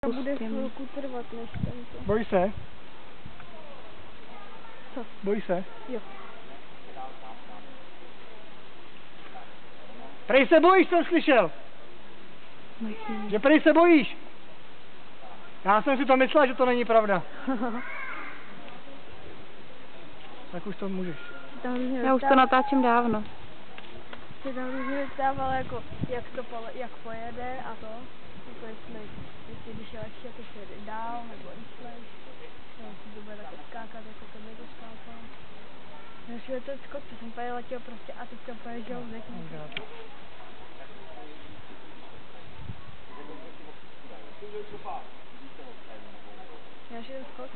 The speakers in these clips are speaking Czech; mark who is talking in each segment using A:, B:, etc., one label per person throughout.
A: To bude chvilku trvat, než tento.
B: Bojí se?
A: Co?
B: Bojí se?
A: Jo.
B: Prej se bojíš, jsem slyšel. Že prej se bojíš. Já jsem si to myslel, že to není pravda. Tak už to můžeš.
C: Já už to natáčím dávno.
A: Se tam různě vyptával, jako, jak pojede a to. Jako jestli když je lehčí, jako se jede dál, nebo rychlejš. No, jestli to bude takhle skákat, jako to by to skákalo. Než je to skok, co jsem tady letěl prostě a teďka poježděl v řeknu. Já šel skok.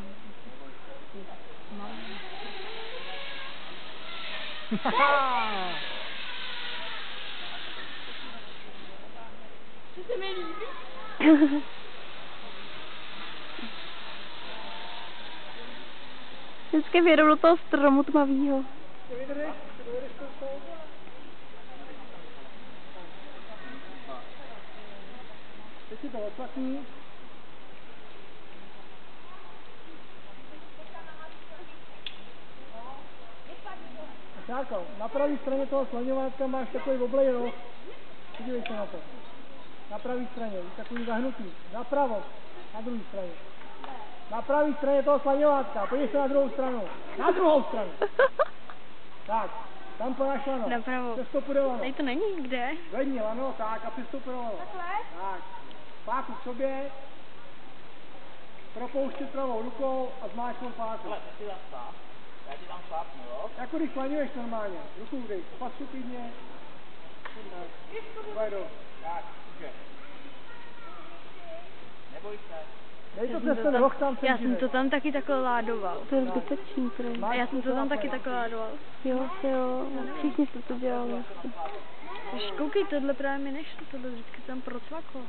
A: Co se mi líbí?
C: Vždycky vědou do toho stromu tmavýho.
B: Teď si to odplatí. Šárko, na pravé straně toho slaňovátka máš takový oblej roh. Podívej se na to. Na pravé straně, takový zahnutý. Napravo, na druhé straně. Na pravé straně toho slaňovátka, podívej se na druhou stranu. Na druhou stranu. Tak, tam podáš lano.
A: Napravo.
B: Přestupu do lano.
A: Tady to není, kde?
B: Zvedni lano, tak a přestupu do lano.
A: Takhle?
B: Tak, páku k sobě. Propouštět pravou rukou a zmáčknout páku.
D: Hele, ty tam sám. Já ti tam šlápnu, jo?
B: Jako když slaňuješ normálně. Ruku dej, pasu klidně. Pojdu.
D: Tak, může. Neboj se.
B: Dej to přes ten roh tam
A: Já jsem to tam taky takhle ládoval.
C: To je zbytečný, prej.
A: A já jsem to tam taky takhle ládoval.
C: Jo. Všichni jste to dělali.
A: Koukej, tohle právě mi nešlo, tohle vždycky tam procvaklo.